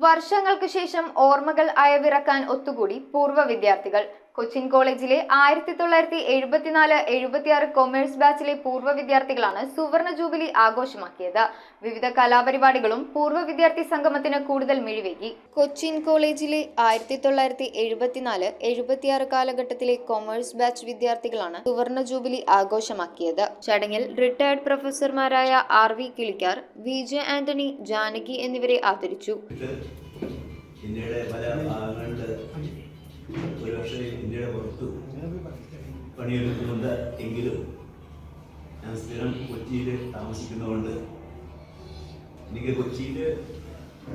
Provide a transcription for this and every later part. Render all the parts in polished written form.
വർഷങ്ങൾക്ക് ശേഷം ഓർമ്മകൾ അയവിറക്കാൻ ഒത്തുകൂടി പൂർവ്വ വിദ്യാർത്ഥികൾ. കൊച്ചിൻ കോളേജിലെ 1974-76 കൊമേഴ്സ് ബാച്ചിലെ പൂർവ്വ വിദ്യാർത്ഥികളാണ് സുവർണ ജൂബിലി ആഘോഷമാക്കിയത്. വിവിധ കലാപരിപാടികളും പൂർവ്വ വിദ്യാർത്ഥി സംഗമത്തിന് കൂടുതൽ മിഴിവേകി. കൊച്ചിൻ കോളേജിലെ 1974-76 കാലഘട്ടത്തിലെ കൊമേഴ്സ് ബാച്ച് വിദ്യാർത്ഥികളാണ് സുവർണ ജൂബിലി ആഘോഷമാക്കിയത്. ചടങ്ങിൽ റിട്ടയർഡ് പ്രൊഫസർമാരായ RV കിളിക്കാർ, VJ ആന്റണി, ജാനകി എന്നിവരെ ആദരിച്ചു. ഇന്ത്യയുടെ പല ഭാഗങ്ങളിൽ ഒരുപക്ഷെ ഇന്ത്യയുടെ പുറത്ത് പണിയെടുക്കുന്നുണ്ട് എങ്കിലും ഞാൻ സ്ഥിരം കൊച്ചിയിൽ താമസിക്കുന്നതുകൊണ്ട് എനിക്ക് കൊച്ചിയിൽ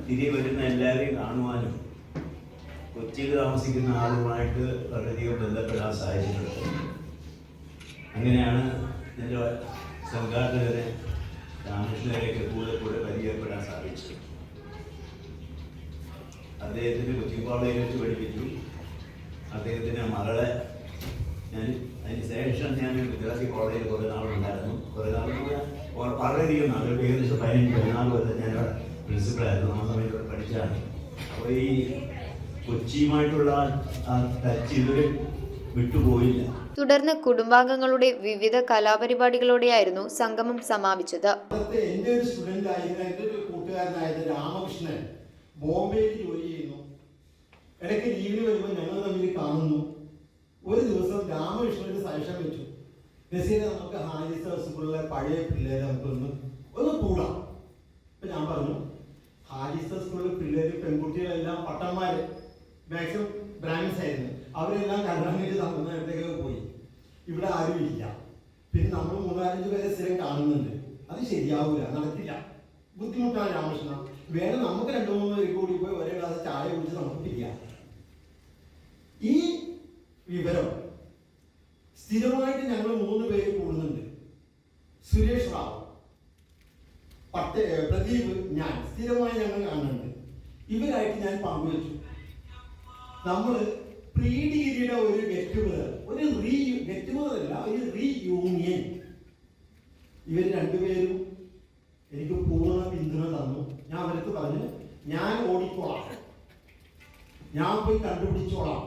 തിരികെ വരുന്ന എല്ലാവരെയും കാണുവാനും കൊച്ചിയിൽ താമസിക്കുന്ന ആളുകളുമായിട്ട് വളരെയധികം ബന്ധപ്പെടാൻ സാധിച്ചിട്ടുണ്ട്. അങ്ങനെയാണ് എൻ്റെ സംഘാടകരെ രാമകൃഷ്ണരെയൊക്കെ കൂടെ പരിചയപ്പെടാൻ സാധിച്ചത്. അദ്ദേഹത്തിന് കൊച്ചിൻ കോളേജിൽ വെച്ച് പഠിപ്പിച്ചു. അദ്ദേഹത്തിൻ്റെ മകളെ അതിന് ശേഷം ഞാൻ വിദ്യാർത്ഥി കോളേജിൽ കുറേ നാളുണ്ടായിരുന്നു. കുറേ നാൾ വളരെയധികം നാൾ, ഏകദേശം 15-14 കൊല്ലം ഞാൻ പ്രിൻസിപ്പളായിരുന്നു. ആ സമയത്ത് ഇവിടെ പഠിച്ചതാണ്. അപ്പോൾ ഈ കൊച്ചിയുമായിട്ടുള്ള ആ ടച്ച് ഇതുവരെ വിട്ടുപോയില്ല. തുടർന്ന് കുടുംബാംഗങ്ങളുടെ വിവിധ കലാപരിപാടികളോടെയായിരുന്നു സംഗമം സമാപിച്ചത്. എൻ്റെ ഒരു സ്റ്റുഡൻ്റ് ആയിരുന്നു, എൻ്റെ ഒരു കൂട്ടുകാരനായത് രാമകൃഷ്ണൻ ബോംബെയിൽ ജോലി ചെയ്യുന്നു. ഇടയ്ക്ക് ലീവിന് വരുമ്പോൾ ഞങ്ങൾ തമ്മിൽ കാണുന്നു. ഒരു ദിവസം രാമകൃഷ്ണൻ സജഷൻ വെച്ചു, നസീനെ നമുക്ക് ഹാരിസ് സ്കൂളിലെ പഴയ പിള്ളേരെ നമുക്കൊന്ന് കൂടാം. അപ്പൊ ഞാൻ പറഞ്ഞു, ഹാരിസ് സ്കൂളിലെ പിള്ളേര് പെൺകുട്ടികളെല്ലാം പട്ടന്മാര്, മാക്സിമം ബ്രാഹ്മിൻസ് ആയിരുന്നു. അവരെല്ലാം കല്യാണം കഴിഞ്ഞ് തമിഴ്നാട്ടിലേക്ക് പോയി. ഇവിടെ ആരും ഇല്ല. പിന്നെ നമ്മൾ 3-5 പേരെ സ്ഥിരം കാണുന്നുണ്ട്. അത് ശരിയാവൂല, നടക്കില്ല, ബുദ്ധിമുട്ടാണ് രാമകൃഷ്ണ. വേണം നമുക്ക് 2-3 പേര് കൂടി പോയി ഒരേ ഗ്ലാസ് ചായ കുടിച്ച് നമുക്ക് പിരിയാം. ഈ വിവരം സ്ഥിരമായിട്ട് ഞങ്ങൾ 3 പേര് കൂടുന്നുണ്ട്. സുരേഷ് റാവു, പ്രദീപ്, ഞാൻ സ്ഥിരമായി ഞങ്ങൾ കാണുന്നുണ്ട്. ഇവരായിട്ട് ഞാൻ പങ്കുവച്ചു. നമ്മൾ പ്രീ ഡിഗ്രിയുടെ ഒരു ഗെറ്റുഗതർ, ഒരു റീയൂണിയൻ. ഇവർ 2 പേരും എനിക്ക് പൂർണ്ണ പിന്തുണ തന്നു. ഞാൻ അവർക്ക് പറഞ്ഞു, ഞാൻ ഓടിക്കോളാം, ഞാൻ പോയി കണ്ടുപിടിച്ചോളാം.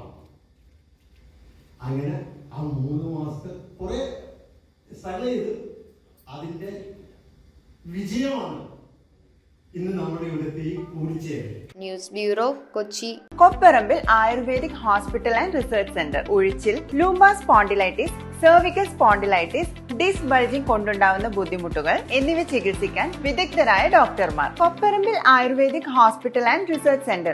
അങ്ങനെ ആ 3 മാസത്തെ കുറെ സ്ട്രഗിൾ ചെയ്ത് അതിൻ്റെ വിജയമാണ് ഇന്ന് നമ്മുടെ ഇവിടുത്തെ കൂടിച്ചേരൽ. News bureau, Kochi. Kopparambil ayurvedic hospital and research centre. ഉഴിച്ചിൽ, lumbar spondylitis, cervical spondylitis, disc bulging കൊണ്ടുണ്ടാവുന്ന ബുദ്ധിമുട്ടുകൾ എന്നിവ ചികിത്സിക്കാൻ വിദഗ്ധരായ ഡോക്ടർമാർ. Kopparambil ayurvedic hospital and research centre.